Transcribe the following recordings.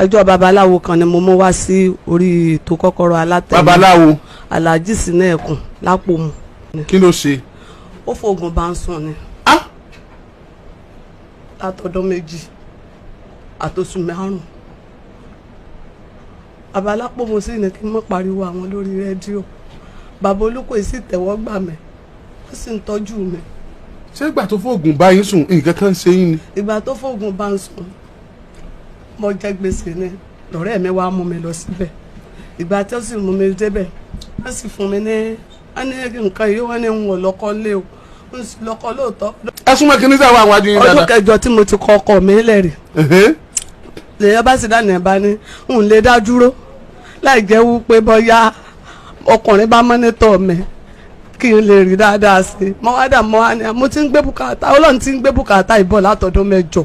àjọ babaláwo kan ni mo mú wá sí orí ètò Kọ́kọ́rọ́ Alátẹ̀mọ́. babaláwo Alhaji Sinekun Lápòmù. kí ló ṣe. ó fògùn bá ń sùn ni. látọdún 2 àtòsù 5. bàbá Lápòmù sì ní kí n mọ̀ pariwo àwọn lórí rédíò. bàbá Olúkòyí sì tẹ̀wọ́ gbà mí ó sì ń tọ́jú mi. ṣé ìgbà tó fóògùn bá yín sùn nǹkan kan ṣe yín ni. ìgbà tó fògùn bá ń sùn mo jẹ gbèsè ni lọ́rẹ́ mi wá mú mi lọ síbẹ̀. ìgbà tí ó sì mú mi débẹ̀ wọ́n sì fún mi ní nǹkan yìí wọ́n ní n ò lọ́kọ lé o n sì lọ́kọ lóòótọ́. ẹ súnmọ́ kí ní sáwọn àwọn àjùyìn dáadáa. ọdún kẹjọ tí mo ti kọ ọkọ mi lẹ́rìí. lèyàn bá sì dáná ẹ̀ bá ní n lè dá dúró láì jẹ́ wípé bọ́yá ọkùnrin bá mọ́nítọ̀ mi kí n lè rí dáadáa sí i. mo wá dà mọ́ wá ní mo ti ń gbé bùkátà Ọlọ́run ti ń gbé bùkátà ìbọ̀ látọdún 8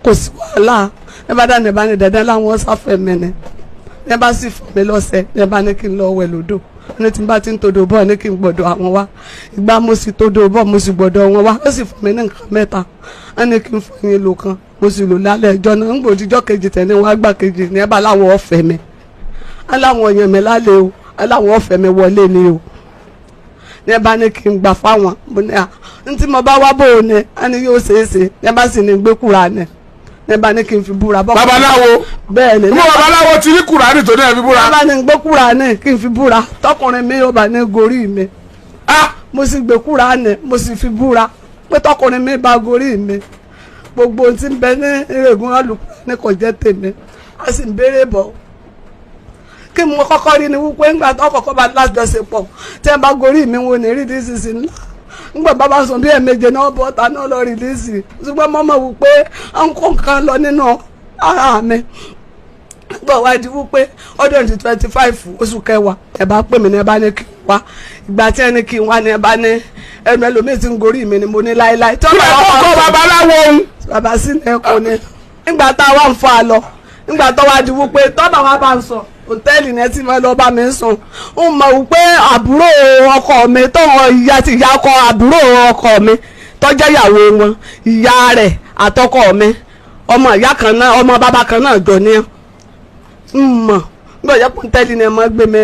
kò sí wàhálà ẹ bá dáná ẹ̀ bá ní dandan láwọn sáfẹ́ mi ni ẹ bá sì fún mi lọ́sẹ̀ ẹ bá ní kí n lọ wẹ̀ lódò ní tí n bá ti ń todò bọ̀ ní kí n gbọ́dọ̀ àwọn wá ìgbà mo sì todò bọ̀ mo sì gbọ́dọ̀ wọn wá ó sì fún mi ní nǹkan 3 ẹ ní kí n fún yín lò kan mo sì lò lálẹ́ ẹjọ́ náà ń gbòdìjọ́ kejì tẹ̀ ní wọn àgbà kejì ní ẹ bá láwọn ọ̀fẹ́ mi aláwọn èèyàn mi lálẹ́ o aláwọn ọ̀fẹ́ mi wọlé ni o ní ẹ bá ní kí n gbà fáwọn mo ní ní tí mo bá wá bò ó ní ẹ ní yóò ṣeé ṣe ní ẹ bá sì ní gbé kúra ní ẹ bá ní kí n fi búra. babaláwo bẹ́ẹ̀ ni. mo babaláwo ti ní kùránì tó ní ẹ fi búra. ẹ bá ní gbé kúránì kí n fi búra tọkùnrin mi yóò bá ní gorí mi. mo sì gbé kúránì mo sì fi búra pé tọkùnrin mi bá gorí mi gbogbo ohun tí ń bẹ ní ìrègùn alùpùpù kò jẹ́ tèmi a sì ń béèrè bọ̀. kí mo kọ́kọ́ rí ni wípé ńgbà tó kọ́kọ́ bá lájọṣepọ̀ tí ẹ bá gorí mi wo ní rídíìsì ńlá ngbà bàbá sùn bí ẹ̀ẹ̀méje náà bọ́ ta náà lọ rìlíìsì ṣùgbọ́n mọ́mọ́ wù pé à ń kó nǹkan lọ nínú ara mi gbọ́ wá di wípé ọdún 25 oṣù kẹwàá ẹ bá pè mí ní ẹ bá ní kí n wá ìgbà tí ẹni kí n wá ní ẹ bá ní ẹnu ẹlòmíì tí ń gorí mi ni mo ní láéláé. kí ló kọ́ babaláwo òun. bàbá Sinekun ni nígbà tá a wá ń fa àlọ nígbà tó wá di wípé tọ́ba wa bá ń sọ hòtẹ́ẹ̀lì ní ẹtí máa lọ bá mi sùn ń mọ̀ wípé àbúrò ọkọ mi tọ́wọ́ ìyá ti ìyá ọkọ àbúrò ọkọ mi tọ́jẹ́ ìyàwó wọn ìyá rẹ̀ àtọkọ mi ọmọ ìyá kan náà ọmọ bàbá kan náà jọ ní ń mọ̀ nígbà yẹ kó hòtẹ́ẹ̀lì ní ẹ máa gbé mi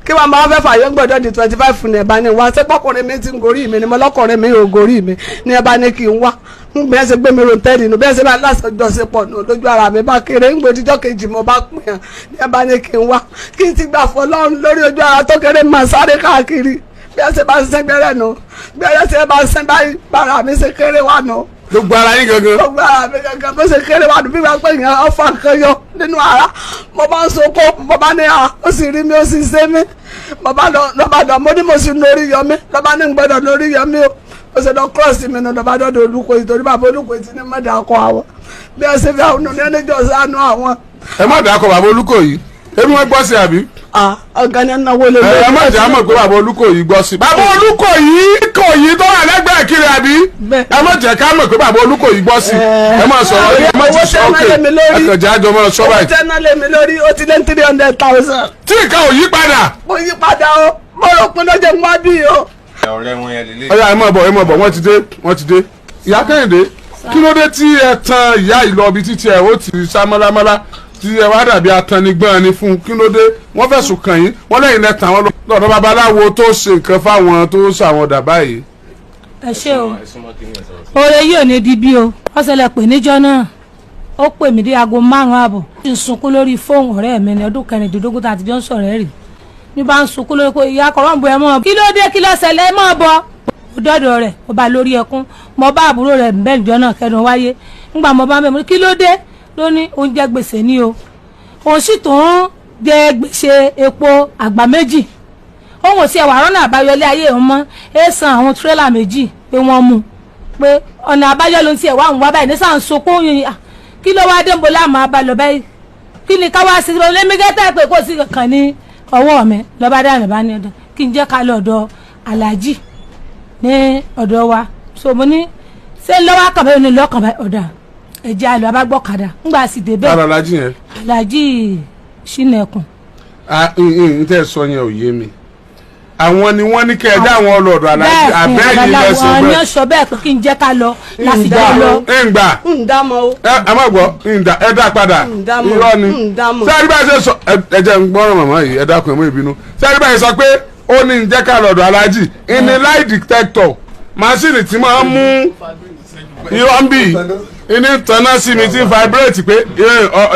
kí wọ́n máa fẹ́ fàyọ́ gbọ́dọ̀ di 25 ní ẹ̀bá ní wá sẹ́pọ̀kùnrin mi ti ń gorí mi ni mo lọ́kùnrin mi ò gorí mi ní ẹ̀bá ní kí n wá bí ẹ ṣe gbé mi hòtẹ́ẹ̀lì nù bí ẹ ṣe bá lásọjọsepọ̀ nù lójú ara mi bá kéré ń gbòdìjọ́ kejì mo bá pè hàn ní ẹ bá ní kí n wá kí n ti gbà fọ́ lọ́run lórí ojú ara tó kéré máa sáré káàkiri bí ẹ ṣe bá ń sẹ́ gbẹ́rẹ́ nù bí ẹ ṣe bá ń sẹ́ báyìí bára mi ṣe kéré wà nù. gbogbo ara yín gangan. gbogbo ara mi gangan bó ṣe kéré wà nù bí wàá pè yàn ọ̀fà nǹkan yọ nínú ara mo bá ń sokó mo bá ní ó sì rí mi ó sì ṣe mí mo bá lọ mo ní mo sì lórí yọ mí lọ́ba ní gbọ́dọ̀ lórí yọ mí o ó ṣe lọ cross mi nù lọ́ba dọ́dọ̀ Olúkòyí torí bàbá Olúkòyí ti ní mọ́dà ọkọ̀ àwọn bí ẹ ṣe fi àwọn ọ̀nà ẹnìjọ́ sánú àwọn. ẹ má dàkọ bàbá Olúkòyí èmi wọn gbọ́ sí àbí. ọ̀gá ni ẹ náwó lé lórí. ẹ má jẹ́ àmọ̀ pé bàbá Olúkòyí gbọ́ sí. bàbá Olúkòyí tó wà lẹ́gbẹ̀ẹ́ kiri àbí. ẹ má jẹ́ ká mọ̀ pé bàbá Olúkòyí gbọ́ sí. ẹ má sọ̀rọ̀ ẹ má ti sọ òkè ẹ̀kànjẹ́ àjọ mọ́ sọ báyìí. owó tẹ́ná lé mi lórí ó ti lé 300,000. tí nǹkan ò yí padà. mo yí padà o mo rò pé lọ́jọ́ mọ́ bí o. ọ̀rẹ́ wọn yẹn lélẹ̀. ọ̀yá ẹ má bọ̀ wọ́n ti dé. ìyá Kẹ́hìndé kí ló dé tí ẹ tan ìyá ìlọbi títí ẹ ó ti sá mọ́lámọ́lá tí ẹ wá dàbí atanigbọ́n ni fún kí ló dé wọ́n fẹ̀sùn kàn yín wọ́n lẹ́yìn lẹ́tàn wọn lọ́dọ̀ babaláwo tó ṣe nǹkan fáwọn tó ṣàwọn dàbá yìí. ẹ ṣé o oore yìí ò ní di bí o wọ́n ṣẹlẹ̀ pè níjọ́ náà ó pè mí dé aago 5 àbọ̀ tí ń sunkún lórí fóònù ọ̀rẹ́ mi ní ọdún 16 tá a ti jọ ń sọ̀rọ̀ ẹ̀ rì ní bá ń sunkún lórí pé ìyá kọ̀ọ̀rọ̀ ẹ̀ mọ́ kí ló dé kí ló ṣẹlẹ̀ mọ́ bọ́ ó dọ́dọ̀ rẹ̀ ó bá lórí ẹkún mo bá àbúrò rẹ̀ bẹ́ẹ̀ ìjọ náà kẹdùn wáyé ńgbà mo bá mẹ́mu kí ló dé ló ní oúnjẹ gbèsè ní o òun sì tó ń jẹ gbèsè epo àgbà 2 òun ò sí ẹwà rọ́nà àbáyọlé ayé òun mọ́ ẹ san àwọn tírélà 2 pé wọ́n mú pé ọ̀nà àbáyọ ló ń tiẹ̀ wá òun wá báyìí ní sàn sunkún yìí kí ló wá dé ń bo láàmú abalọ báyìí kí ni ká wá sí lọ lẹ́mígẹ́tà pé kò sí kankan ní ọwọ́ mi lọ́ba dáhùn bá ní ọ̀dọ̀ kí n jẹ́ ká lọ ọ̀dọ̀ aláàjì ní ọ̀dọ̀ wa so mo ní ṣé lọ́wọ́ kàn báyìí ní lọ́kàn báyìí ọ̀dà ẹ̀jẹ̀ àlọ́ abágbọ́kadà ńgbà sì débẹ̀ aláàjì yẹn. aláàjì Sinekun. n tẹ́ sọ yẹn ò yé mi àwọn ni wọ́n ní kẹjá àwọn ọlọ́dọ̀ alájí abẹ́yìn lẹ́sìn bẹ́ẹ̀ ni ọ̀sọ̀ bẹ́ẹ̀ pé kí n jẹ́ ká lọ láti jẹ́ lọ. ǹgbà ǹdámọ̀ o. ẹ má gbọ́ ẹ dá padà irọ́ ni sẹ́yìn bá ṣe sọ ẹ jẹ́ ń gbọ́ràn màmá yìí ẹ dákun ẹ mú ìbínú sẹ́yìn bá ṣe sọ pé ó ní ń jẹ́ ká lọ́dọ̀ alájí ìní lie detector máṣíìnì tí máa ń mú irọ́ ń bì ìní tanná sí mi tí ń vibrate pé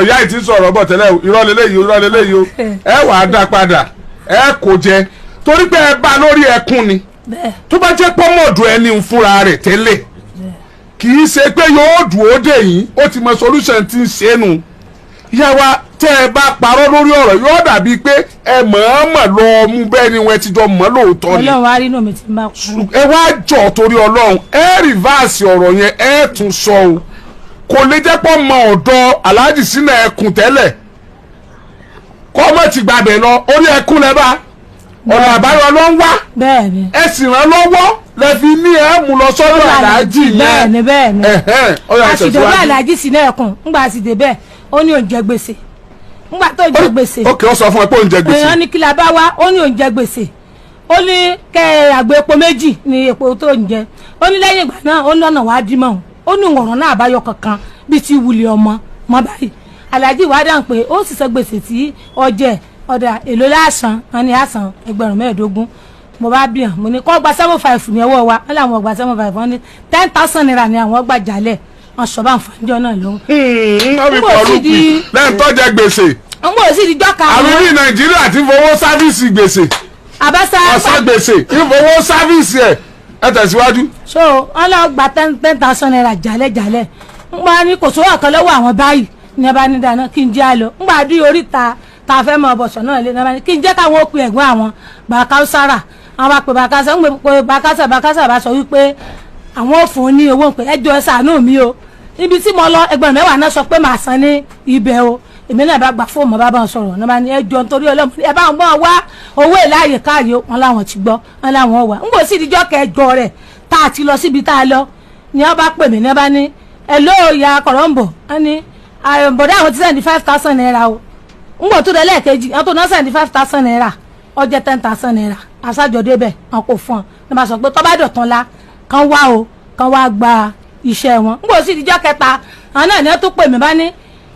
ìyá yìí ti sọ̀rọ̀ bọ̀ tẹ́lẹ̀ irọ́ lélẹ́yìí o ẹ wàá dá padà ẹ kò jẹ torí pé ẹ bá lórí ẹkún ni tó bá jẹ́ pọ́mọ̀dù ẹni ń fúnra rẹ̀ tẹ́lẹ̀ kì í ṣe pé yóò dùn ó dè yín ó ti mọ solution tí ń ṣe nù ìyá wa tẹ́ ẹ bá parọ́ lórí ọ̀rọ̀ yóò dàbí pé ẹ mọ̀ọ́mọ̀ lọ mú bẹ́ẹ̀ ni wọ́n ti jọ mọ̀ lóòótọ́ ni ọlọ́run wá rí inú mi ti máa kú. ẹ wá jọ torí ọlọ́run ẹ rìvásì ọ̀rọ̀ yẹn ẹ tún sọ o kò lè jẹ́ pọ́ mọ ọ̀dọ̀ aláàjì sínú ẹkùn tẹ́lẹ̀ kọ́mọ̀ ti gbàbẹ̀ lọ orí ẹkùn lẹ́bàá ọ̀nà àbáyọ ló ń wá ẹ sì ràn lọ́wọ́ lẹ fi ní ẹ mú lọ sọ́dọ̀ aláàjì yẹn bẹ́ẹ̀ni àṣìdọ̀dọ̀ aláàjì sí náà ẹ̀kùn ńgbà àṣìdè bẹ́ẹ̀ ó ní oúnjẹ gbèsè ńgbà tó jẹ gbèsè. ó kì í sọ fún ẹ pé oúnjẹ gbèsè. èèyàn ní kí la bá wá ó ní oúnjẹ gbèsè ó ní kẹ àgbo epo méjì ní epo tó ń jẹ ó ní lẹ́yìn ìgbà náà ó ní ọ̀nà wàá dí mọ́ ó ní ìwọ̀ràn náà àbáyọ kankan bíi ti wulẹ̀ ọmọ mọ́ báyìí aláàjì wàá dáhùn pé ó sì sọ gbèsè tí ọjẹ́ ọ̀dà èlò láàsán wọn ni àsán 15,000 mo bá bí hàn mo ní kọ́ gba 75 ní ọwọ́ wa wọn làwọn gba 75 wọn ní 10,000 naira ni àwọn gbà jálẹ̀ wọn sọ bá ń fanjọ náà lóhùn. lẹ́yìn tó jẹ gbèsè. n bò sí di jọ́ka. àwọn ní nàìjíríà ti fowó sáfíìsì gbèsè. àbáṣá ọ̀sán gbèsè ìfowó sáfíìsì ẹ̀ ẹ tẹ̀síwájú. so wọn lọ gba 10,000 naira jálẹ̀ n bá ní kò sówó ọ̀kan lọ́wọ́ àwọn báyìí ní ẹ bá ní dáná kí n jẹ́ àlọ́ n gbà dí oríta tá a fẹ́ mọ ọbọ̀sọ̀ náà lé náà kí n jẹ́ káwọn ó pe ẹ̀gbọ́n àwọn bàkásárà àwọn bá pe bàkásà ń pe bàkásà bá sọ wípé àwọn ò fún un ní owó pé ẹjọ́ ẹ ṣàánú mi o ibi tí mo lọ 10,000 náà sọ pé màá san ní ibẹ̀ o èmi náà bá gba fóònù bá bá wọn sọ̀rọ̀ náà bá ní ẹjọ́ nítorí ọlọ́mọ ẹ bá wọn wá owó ìláyè káàyè wọn láwọn ti gbọ́ wọn láwọn wà ń bò sí ìdíjọ́ kẹjọ rẹ̀ tá a ti lọ síbi tá a lọ ni wọn bá pè mí ní wọn bá ní ẹ ló ya kọ̀rọ̀ǹbọ̀ wọn ní bọ̀dá àwọn ti sẹ́ni 5,000 naira o ngbọ tó dé lẹ́ẹ̀kejì àwọn tó ná 75,000 naira ọjẹ́ 10,000 naira aṣáájọ débẹ̀ wọn kò fún ọ ní bá sọ pé tọ́ bá dọ̀tán la kán wá o kán wá gba iṣẹ́ wọn ngbọ sí ìdíjọ́ kẹta àwọn náà ní wọn tó pè mí bá ní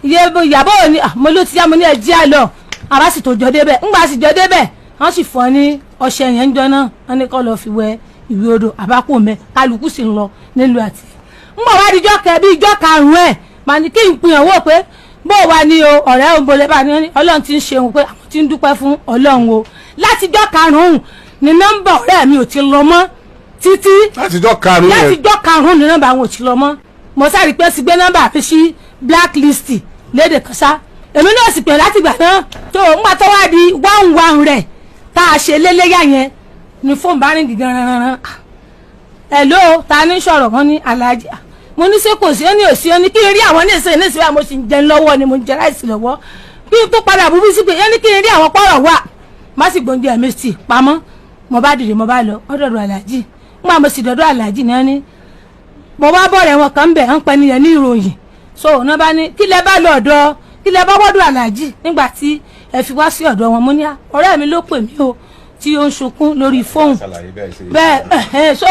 ìyàbọ̀ òní mo ló ti yá mo ní ẹjí àlọ́ àbá sì tó jọ débẹ̀ ngbà sì jọ débẹ̀ wọn sì fọ́ ní ọṣẹ yẹn ń jọ náà wọn ní kọ́ lọ́ọ́ fi wẹ ìwé odò àbákò mẹ́ kálukú sì ń lọ nílùú àti ngbọ wá díjọ́ kẹ bí ìjọ́ karùn-ún ẹ̀ màá ní kí n pin ọwọ́ pé bó wa ni o ọ̀rẹ́ òǹbolẹ̀ bá ní ọlọ́run ti ń ṣeun pé àwọn ti ń dúpẹ́ fún ọlọ́run o látijọ́ karùn-ún ni nọ́mbà ọ̀rẹ́ mi ò ti lọ mọ́ títí látijọ́ karùn-ún ni nọ́mbà àwọn ò ti lọ mọ́ mo sáré pé sì gbé nọ́mbà fi sí blacklist lédè kan sá èmi náà sì pè láti gbà náà tó ń gbà tó wá di 1-1 rẹ̀ tá a ṣe léléyà yẹn ni fóònù bá rìn gígan rán hello ta ní sọ̀rọ̀ wọn ní aláàjì mo ní ṣé kò sí ó ní òsì ó ní kí n rí àwọn ní ìsìn nísìnyí mo sì ń jẹun lọ́wọ́ ni mo ń jẹ ráìsì lọ́wọ́ kí n tó padà bú bí sí pé ó ní kí n rí àwọn pọ́rọ̀ wà má sì gbóúnjẹ ẹ̀mí sí pamọ́ mo bá dìde mo bá lọ ọ̀dọ̀dọ̀ aláàjì nígbà mo sì dọ̀dọ̀ aláàjì náà ní mo bá bọ̀rẹ̀ wọn kan bẹ̀ ń pẹ́ nìyẹn ní ìròyìn so ọ̀nà bá ní kí lẹ bá lọ ọ̀dọ̀ kí lẹ bá wọ́dọ̀ aláàjì nígbà tí ẹ fi wá sí ọ̀dọ̀ wọn mo ní ọ̀rẹ́ mi ló pè mí o tí ó ń sunkún lórí fóònù bẹ́ẹ̀ so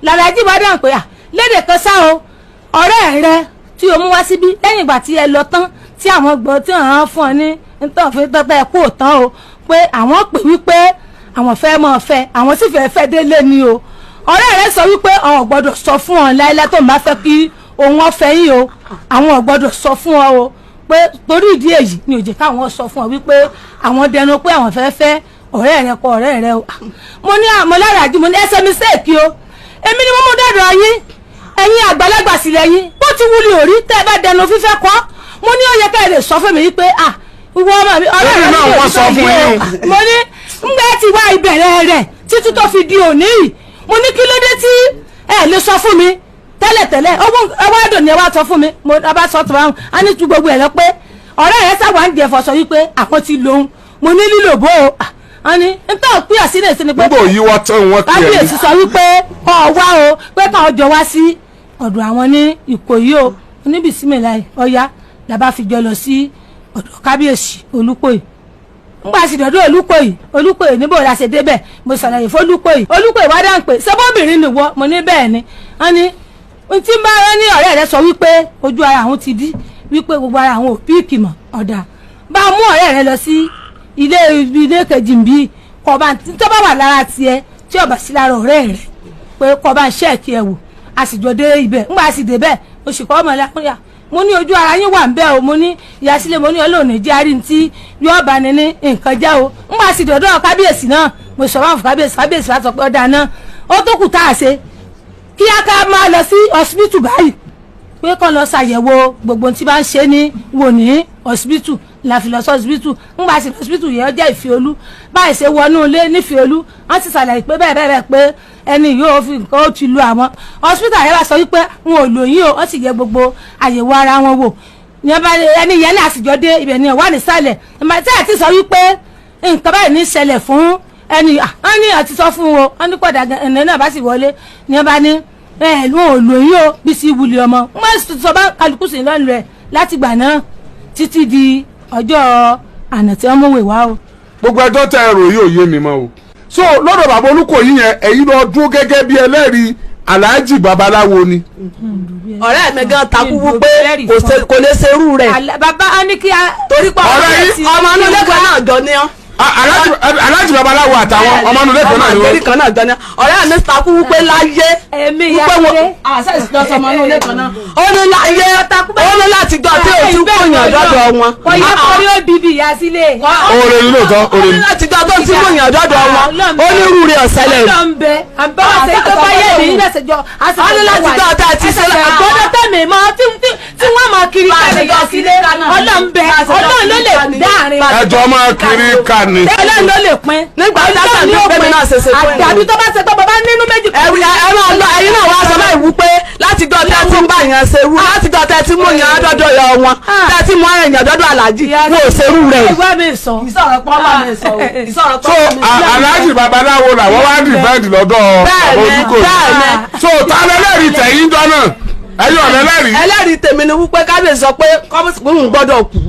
làlájì bá dáhùn pé lédè kan sá o ọ̀rẹ́ rẹ tí o mú wá síbí lẹ́yìn ìgbà tí ẹ lọ tán tí àwọn gbọ́ tí àwọn fún ọ ní ntọ́fẹ́ tọ́tẹ́ ẹ kó tán o pé àwọn pè wípé àwọn fẹ́ mọ́ fẹ́ àwọn sì fẹ́ délé ni o ọ̀rẹ́ rẹ sọ wípé àwọn ò gbọ́dọ̀ sọ fún ọ láíláí tó ń bá fẹ́ kí òun ọ̀fẹ́ yìí o àwọn ò gbọ́dọ̀ sọ fún ọ o pé torí ìdí èyí ni ó jẹ́ káwọn sọ fún ọ wípé àwọn dẹnu pé àwọn fẹ́ ọ̀rẹ́ rẹ kọ ọ̀rẹ́ rẹ o mo ní àmọ́ lára àjú mo ní ẹsẹ̀ mi sèkì o èmi ni mo mú dọ́dọ̀ yín ẹ̀yin àgbàlagbà sílẹ̀ yín bó ti wuli òrí tẹ́ ẹ bá dẹnu fífẹ́ kọ́ mo ní ó yẹ ká ẹ lè sọ fún mi wípé ìwọ ọmọ mi ọ̀rẹ́ rẹ ní òní sọ fún yín mo ní ngbà tí wá ìbẹ̀rẹ̀ rẹ̀ títí tó fi di òní yìí mo ní kí ló dé tí ẹ lè sọ fún mi tẹ́lẹ̀tẹ́lẹ̀ ọwọ́ àdùn ni ẹ wá sọ fún mi mo bá sọ tó báwọn á ní tu gbogbo ẹ̀ lọ pé ọ̀rẹ́ rẹ sábà ń jẹ fọṣọ wípé àwọn ti lòun mo ní lílò bó o ani ntọ́ pín àsínà ìsinmi pé níbo yí wọ́n tán wọ́n kí ẹ̀ kábíyèsí sọ wípé ọ wá o pé káwọn jọ wá sí ọ̀dọ̀ àwọn ní Ìkòyí o oníbìsímìlà ọ̀yá làbá fi jọ lọ sí ọ̀dọ̀ kábíyèsí Olúkòyí ngbà sì dọ̀dọ̀ Olúkòyí níbo la ṣe débẹ̀ mo ṣàlàyé f'Olúkòyí wá dáhùn pé ṣebóbìnrin nìwọ mo ní bẹ́ẹ̀ ni wọ́n ní tí bá rẹ ní ọ̀rẹ́ rẹ sọ wípé ojú ara àwọn ti dí wípé gbogbo ara àwọn ò píìkì mọ́ ọ̀dà bá mú ọ̀rẹ́ rẹ lọ sí ilé kejì ń bí kọba tó bá wà lára tiẹ̀ tí ọba sí lára ọ̀rẹ́ rẹ pé kọba ń ṣẹ́ẹ̀kì ẹ̀ wò a sì jọ dé ibẹ̀ ńgbà a sì débẹ̀ mo sì kọ́ ọmọ lápúnyà mo ní ojú ara yín wà ń bẹ́ o mo ní ìyásílẹ̀ mo ní ọlọ́ọ̀nì járí tí yóò bá ní nǹkan jẹ́ o ńgbà a sì dọ̀dọ̀ kábíyèsí náà mo sọ fún kábíyèsí wa sọ pé ọ̀dà náà ó tó kù tá a ṣe kí á ká máa lọ sí hospital báyìí pé kàn lọ ṣàyẹ̀wò gbogbo tí bá ń ṣe ní wò ní hospital la fi lọ sí hospital ńgbà sí hospital yẹn jẹ́ Ìfẹ́olú báyìí ṣe wọnú ilé ní Ìfẹ́olú wọ́n ti ṣàlàyé pé bẹ́ẹ̀ pé ẹni yóò fi nǹkan ó ti lu àwọn hospital yẹn bá sọ wípé wọn ò lóyún o wọ́n sì yẹ gbogbo àyẹ̀wò ara wọn wò ẹni yẹn ní àsìjọ dé ibẹ̀ ni wà nísàlẹ̀ tí ẹ̀ ti sọ wípé nǹkan báyìí ní ṣẹlẹ̀ fún ẹni wọ́n ní àti sọ fún wọn wọ́n ní pọ̀dà ẹ̀nà náà bá sì wọlé ni wọ́n bá ní wọn ò lóyún o bí sí wuli ọmọ wọ́n sọ bá kálukú sí lọ́nu rẹ̀ láti gbà náà títí di ọjọ́ àná tí wọ́n mọ̀wé wá o. gbogbo ẹjọ́ tẹ ẹrù yìí ò yé mi mọ́ o so lọ́dọ̀ bàbá Olúkòyí yẹn ẹ̀yin lọ dúró gẹ́gẹ́ bí ẹlẹ́rìí Alhaji babaláwo ni. ọ̀rẹ́ mi gan takú wípé kò lè ṣerú rẹ̀. bàbá á ní kí a. torí pé ọmọ inú lẹ́kọ̀ọ́ náà jọ ní ọ́. Alhaji babaláwo àtàwọn ọmọ inú lẹ́kọ̀ọ́ náà ni wọ́n. ọmọ ìgbèríkan náà jọ ní ọ́. ọ̀rẹ́ mi takú wípé láyé. èmi ìyá ilé. àṣà ìṣèjọsọ ọmọ inú lẹ́kọ̀ọ́ náà. ó ní láyé ó ní láti jọ tí o tún kóyàn dọ́dọ̀ wọn. ọ̀yẹ́ kọrí ó bíbí ìyá sílé. oore ni lóòótọ́ oore ó ni. ní láti jọ tó tún kóyàn dọ́dọ̀ wọn. ó ní irú rẹ̀ ọ̀sẹ̀lẹ̀. ọlọ́m̀bẹ àbáwọ̀sẹ̀ tó bá yé mi nígbà ṣèjọ. ó ní láti jọ tá a ti ṣe àgbọ̀dọ̀ tẹ̀mí mọ́ tí wọ́n máa kiri káàdì yọ sílé. ọlọ́m̀bẹ ọlọ́run ló lè dáàrin. ẹjọ́ máa kiri ká ni. ọlọ́run ló lè pín. nígbà tí dáṣà ní bẹ́ẹ̀ náà ṣe ṣe fún ẹ̀. àdàbí tó bá ṣe tó bàbá nínú méjì. ẹ̀yin náà wá sọ báyìí wípé láti jọ tẹ́ tí ń bá yẹn ṣerú láti jọ tẹ́ tí mú yẹn dọ́dọ̀ yọ wọn tẹ́ tí mú èèyàn dọ́dọ̀ Alhaji wọn ò ṣerú rẹ̀. ìwé mi sọ. ìsọ̀rọ̀ pọ́n bá mi sọ. so Alhaji babaláwo làwọn wá dìbẹ́ǹdì lọ́dọ̀ Olúkòyí. so ta lẹ́lẹ́rìí tẹ̀yìn jọ náà ẹ̀yin ọ̀lẹ́lẹ́rìí. ẹlẹ́rìí tèmi ni wípé kábíyèsí sọ pé kọ́mísì gbọ́dọ̀ kú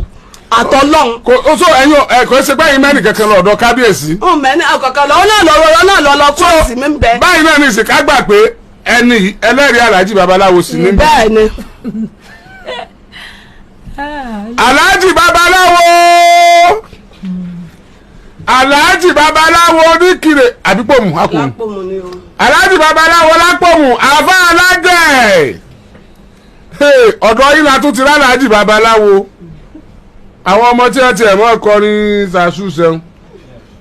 àtọ́lọ́hún. kò so ẹ̀yin kò ṣe pé ẹ̀yin mẹ́rin kankan lọ́dọ̀ kábíyèsí. mẹ́ni ọ̀kọ̀ọ̀kan lọ́wọ́ lọ kóòsì mi bẹ́ẹ̀. báyìí náà ní ìsìnká gbà pé ẹni ẹlẹ́rìí Alhaji babaláwo sì ní. bẹ́ẹ̀ ni. Alhaji babaláwo Alhaji babaláwo oníkìrè àbípòmù akùnrin Alhaji babaláwo lápòmù àfa alágẹ̀ ọ̀dọ̀ yìí la tún ti rá Alhaji babaláwo àwọn ọmọ tí wọ́n ti ẹ̀ mọ́ kọrin ṣàṣù sẹ́wọ̀n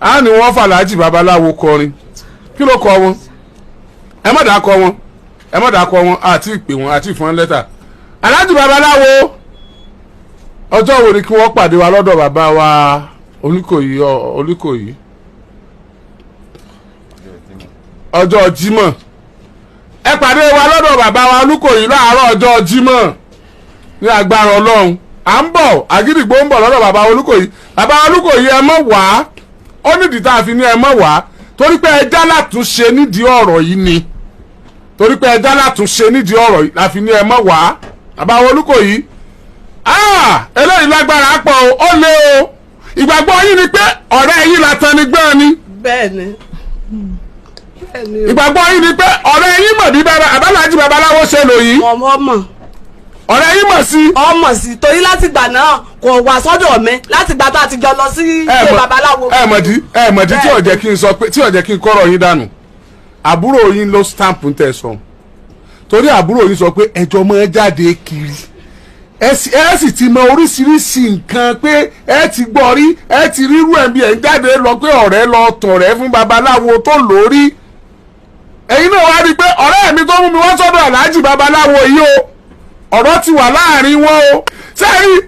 á ní wọ́n fà Alhaji babaláwo kọrin kí ló kọ wọn ẹ má dàá kọ wọn ẹ má dàá kọ wọn àti ìpè wọn àti ìfọn lẹ́tà Alhaji babaláwo ọjọ́ wo ni kí wọ́n pàdé wa lọ́dọ̀ bàbá wa Olúkòyí ọjọ́ Jímọ̀ ẹ pàdé wa lọ́dọ̀ bàbá wa Olúkòyí láàárọ̀ ọjọ́ Jímọ̀ ní agbára Ọlọ́run à ń bọ̀ Àgídìgbò ń bọ̀ lọ́dọ̀ bàbá Olúkòyí ẹ mọ̀ wá ó nídìí tá a fi ní ẹ mọ̀ wá torí pé ẹjá látúnṣe nídìí ọ̀rọ̀ yìí ni torí pé ẹjá látúnṣe nídìí ọ̀rọ̀ yìí la fi ní ẹ mọ̀ wá bàbá Olúkòyí eléyìí lágbára pọ̀ ó lé o ìgbàgbọ́ yín ni pé ọ̀rẹ́ yín la tán ni gbọ́n ni. bẹ́ẹ̀ni. ìgbàgbọ́ yín ni pé ọ̀rẹ́ yín mọ̀ bí Alhaji babaláwo ṣe lò yìí. ọmọ. ọ̀rẹ́ yín mọ̀ sí. ọmọ sí torí láti gbà náà kò wá sọ́dọ̀ mi láti gbà tá a ti jọ lọ sí ilé babaláwo. ẹ mọ̀dí tí ó jẹ́ kí n sọ pé tí ó jẹ́ kí n kọ́rọ̀ yín dànù àbúrò yín ló stamp ń tẹ̀ sọ torí àbúrò yín sọ pé ẹjọ́ mọ́ jáde kiri ẹ sì ti mọ oríṣiríṣi nǹkan pé ẹ ti gbọ́ rí ẹ ti rírú ẹ̀ bí ẹ̀ ń jáde lọ pé ọ̀rẹ́ lọ tọ̀rẹ́ fún babaláwo tó lórí ẹ̀yin náà wá rí i pé ọ̀rẹ́ mi tó mú mi wá sọ́dọ̀ Alhaji babaláwo yìí o ọ̀rọ̀ ti wà láàrin wọn o sẹ́yìn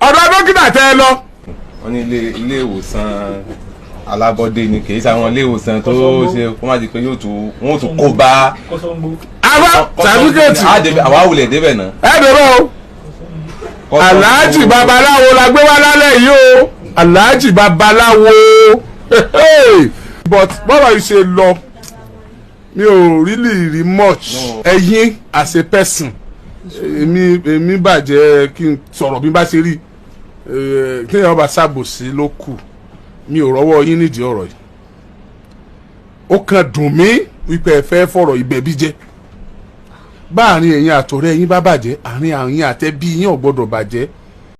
ọ̀dọ̀ dókítà tẹ́ ẹ lọ. wọ́n ní ilé ìwòsàn alábọ́dé ni kì í ṣe àwọn ilé ìwòsàn tó ṣe kó má di pé wọ́n tún kó bá. àbá sàfíkẹ́ẹ̀tì àwa wulẹ̀ débẹ̀ náà. ẹ dẹ̀rọ o. Alhaji babaláwo la gbé wá lálẹ́ yìí o Alhaji babaláwo but bọ́lá yìí ṣe lọ mi ò really rí much ẹ̀yin as a person èmi bàjẹ́ kí n sọ̀rọ̀ bí n bá ṣe rí kí n yàrá bá ṣàbòsí ló kù mi ò rọ́wọ́ yín nídìí ọ̀rọ̀ yìí ó kàn dùn mí wípé ẹ fẹ́ fọ̀rọ̀ ìbẹ̀bí jẹ́ bá àárín ẹ̀yin àtọ̀rẹ́ yín bá bàjẹ́ àárín àyín àtẹ̀bí yín ò gbọ́dọ̀ bàjẹ́